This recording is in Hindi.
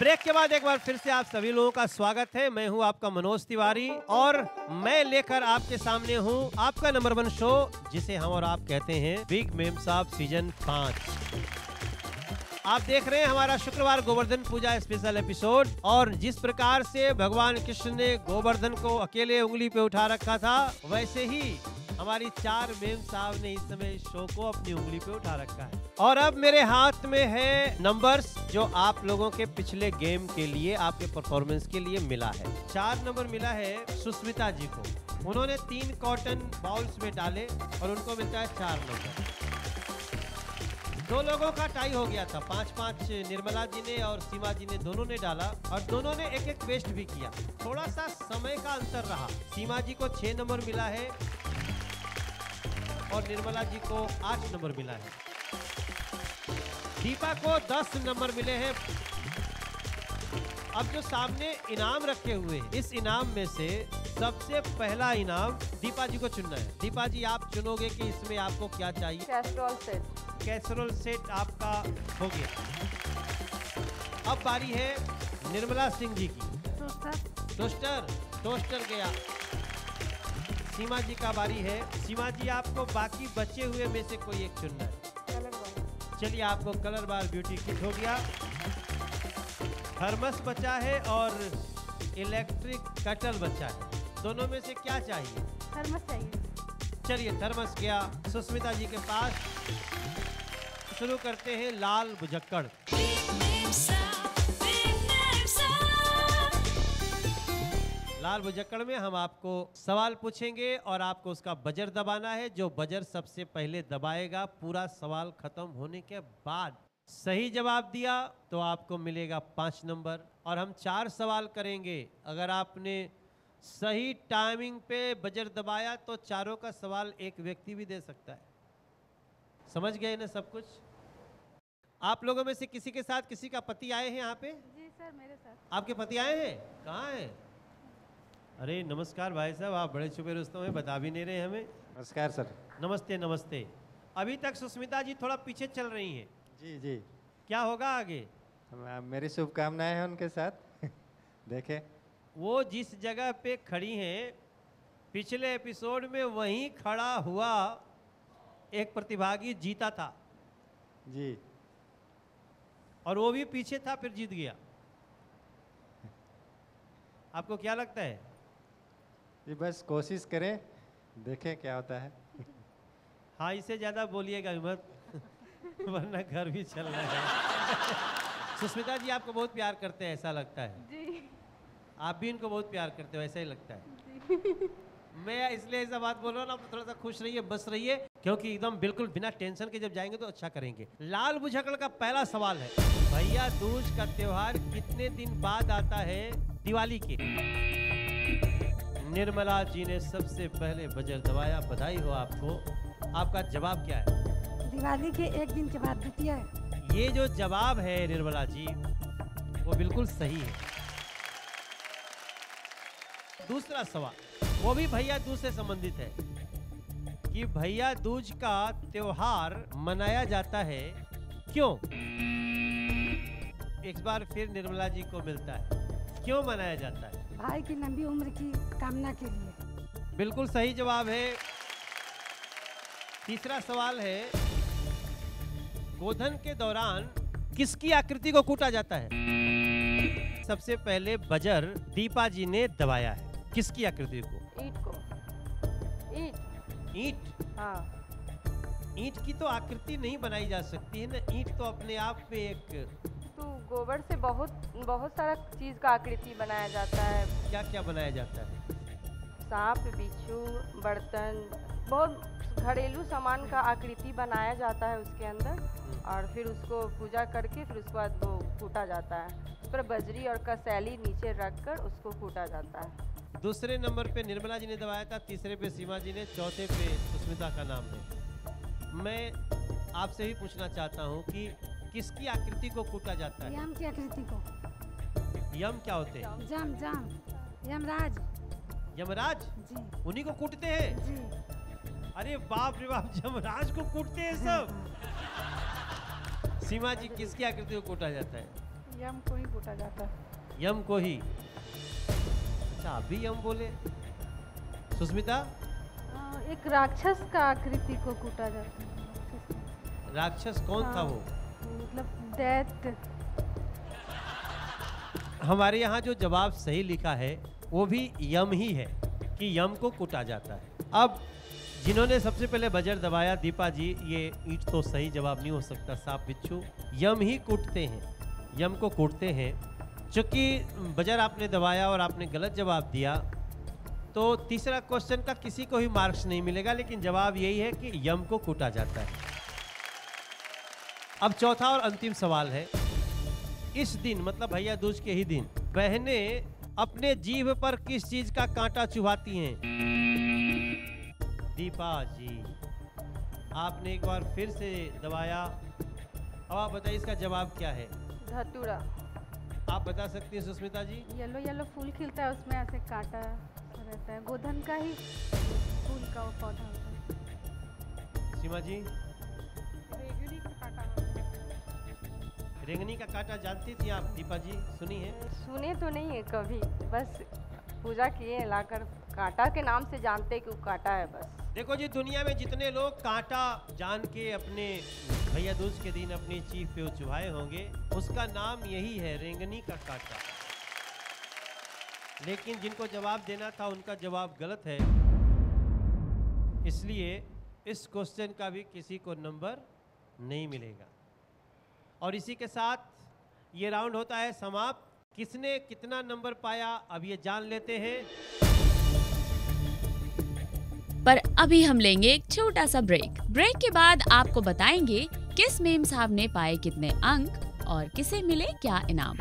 ब्रेक के बाद एक बार फिर से आप सभी लोगों का स्वागत है। मैं हूं आपका मनोज तिवारी और मैं लेकर आपके सामने हूं आपका नंबर 1 शो, जिसे हम और आप कहते हैं बिग मेम साहब सीजन 5। आप देख रहे हैं हमारा शुक्रवार गोवर्धन पूजा स्पेशल एपिसोड। और जिस प्रकार से भगवान कृष्ण ने गोवर्धन को अकेले उंगली पे उठा रखा था, वैसे ही हमारी 4 मेम साहब ने इस समय शो को अपनी उंगली पे उठा रखा है। और अब मेरे हाथ में है नंबर्स जो आप लोगों के पिछले गेम के लिए, आपके परफॉर्मेंस के लिए मिला है। 4 नंबर मिला है सुस्मिता जी को, उन्होंने 3 कॉटन बॉल्स में डाले और उनको मिलता है 4 नंबर। 2 लोगों का टाई हो गया था, 5-5 निर्मला जी ने और सीमा जी ने दोनों ने डाला और दोनों ने एक वेस्ट भी किया। थोड़ा सा समय का अंतर रहा। सीमा जी को 6 नंबर मिला है और निर्मला जी को 8 नंबर मिला है। दीपा को 10 नंबर मिले हैं। अब जो सामने इनाम रखे हुए हैं, इस इनाम में से सबसे पहला इनाम दीपा जी को चुनना है। दीपा जी, आप चुनोगे कि इसमें आपको क्या चाहिए? Casserole set. कैसरोल सेट आपका हो गया। अब बारी है निर्मला सिंह जी की। टोस्टर गया। सीमा जी का बारी है। सीमा जी, आपको बाकी बचे हुए में से कोई एक चुनना है। चलिए, आपको कलर बार ब्यूटी किट हो गया। थर्मस बचा है और इलेक्ट्रिक कटल बचा है। दोनों में से क्या चाहिए? थर्मस चाहिए। चलिए, थर्मस गया सुस्मिता जी के पास। शुरू करते हैं लाल बुझक्कड़। लाल बुझक्कड़ में हम आपको सवाल पूछेंगे और आपको उसका बजर दबाना है। जो बजर सबसे पहले दबाएगा, पूरा सवाल खत्म होने के बाद सही जवाब दिया तो आपको मिलेगा 5 नंबर। और हम 4 सवाल करेंगे। अगर आपने सही टाइमिंग पे बजर दबाया तो चारों का सवाल एक व्यक्ति भी दे सकता है। समझ गए ना सब कुछ? आप लोगों में से किसी के साथ किसी का पति आए हैं यहाँ पे? जी सर, मेरे साथ। आपके पति आए हैं? कहाँ हैं? अरे नमस्कार भाई साहब, आप बड़े छुपे रुस्तम हैं, बता भी नहीं रहे हमें। नमस्कार सर। नमस्ते नमस्ते। अभी तक सुस्मिता जी थोड़ा पीछे चल रही हैं। जी जी। क्या होगा आगे? मेरी शुभकामनाएं हैं उनके साथ। देखें, वो जिस जगह पे खड़ी हैं, पिछले एपिसोड में वहीं खड़ा हुआ एक प्रतिभागी जीता था जी, और वो भी पीछे था, फिर जीत गया। आपको क्या लगता है? जी बस कोशिश करें, देखें क्या होता है। हाँ, इससे ज़्यादा बोलिएगा मत, वरना घर भी चल रहा है। सुस्मिता जी आपको बहुत प्यार करते हैं ऐसा लगता है। जी। आप भी इनको बहुत प्यार करते हो ऐसा ही लगता है। मैं इसलिए ऐसा बात बोल रहा हूँ ना, थोड़ा सा खुश रहिए, बस रहिए, क्योंकि एकदम बिल्कुल बिना टेंशन के जब जाएंगे तो अच्छा करेंगे। लाल बुझक्कड़ का पहला सवाल है, भैया दूज का त्योहार कितने दिन बाद आता है दिवाली के? निर्मला जी ने सबसे पहले बजर दबाया, बधाई हो आपको। आपका जवाब क्या है? दिवाली के 1 दिन के बाद द्वितीया है। ये जो जवाब है निर्मला जी, वो बिल्कुल सही है। दूसरा सवाल, वो भी भैया दूज से संबंधित है कि भैया दूज का त्योहार मनाया जाता है क्यों? एक बार फिर निर्मला जी को मिलता है। क्यों मनाया जाता है? भाई की लंबी उम्र की कामना के लिए। बिल्कुल सही जवाब है। तीसरा सवाल है, गोधन के दौरान किसकी आकृति को कूटा जाता है? सबसे पहले बजर दीपा जी ने दबाया है। किसकी आकृति को? ईंट को। ईंट? हाँ। ईंट की तो आकृति नहीं बनाई जा सकती है ना। ईंट तो अपने आप में एक, तो गोबर से बहुत सारा चीज का आकृति बनाया जाता है। क्या क्या बनाया जाता है? सांप, बिच्छू, बर्तन, बहुत घरेलू सामान का आकृति बनाया जाता है उसके अंदर। और फिर उसको पूजा करके फिर उसके बाद वो कूटा जाता है। उस पर बजरी और कसैली नीचे रखकर उसको कूटा जाता है। दूसरे नंबर पे निर्मला जी ने दबाया था, तीसरे पे सीमा जी ने, चौथे पे सुस्मिता का नाम है। मैं आपसे भी पूछना चाहता हूँ कि किसकी आकृति को कूटा जाता है? यम की आकृति को। यम क्या होते हैं? जम यमराज। यमराज? जी। उन्हीं को कूटते हैं? जी। अरे बाप रे बाप, यमराज को कूटते हैं सब। सीमा जी, किसकी आकृति को कूटा जाता है? यम को ही कूटा जाता है। यम को ही। अच्छा, आप भी यम बोले। सुस्मिता? एक राक्षस का आकृति को कूटा जाता है। राक्षस कौन था वो? मतलब दैत्य। हमारे यहाँ जो जवाब सही लिखा है वो भी यम ही है कि यम को कूटा जाता है। अब जिन्होंने सबसे पहले बजर दबाया, दीपा जी, ये ईंट तो सही जवाब नहीं हो सकता। सांप बिच्छू यम ही कूटते हैं, यम को कूटते हैं। चूंकि बजर आपने दबाया और आपने गलत जवाब दिया तो तीसरा क्वेश्चन का किसी को भी मार्क्स नहीं मिलेगा, लेकिन जवाब यही है कि यम को कूटा जाता है। अब चौथा और अंतिम सवाल है। इस दिन मतलब भैया दूज के ही दिन बहनें अपने जीभ पर किस चीज का कांटा चुभाती हैं? दीपा जी, आपने एक बार फिर से दबाया। अब आप बताइए इसका जवाब क्या है? धतूरा। आप बता सकती हैं सुस्मिता जी? येलो येलो फूल खिलता है, उसमें ऐसे कांटा रहता है। गोधन का ही फूल का वो पौधा होता है। सीमा जी? रेंगनी का कांटा होता है। रेंगनी का कांटा जानती थी आप? दीपा जी सुनी है? सुने तो नहीं है कभी, बस पूजा किए लाकर कांटा के नाम से जानते कि वो कांटा है बस। देखो जी, दुनिया में जितने लोग कांटा जान के अपने भैया दूज के दिन अपनी चीफ पे चुभाए होंगे, उसका नाम यही है, रेंगनी का कांटा। लेकिन जिनको जवाब देना था उनका जवाब गलत है, इसलिए इस क्वेश्चन का भी किसी को नंबर नहीं मिलेगा। और इसी के साथ ये राउंड होता है समाप्त। किसने कितना नंबर पाया अब ये जान लेते हैं। पर अभी हम लेंगे एक छोटा सा ब्रेक। ब्रेक के बाद आपको बताएंगे किस मेम साहब ने पाए कितने अंक और किसे मिले क्या इनाम।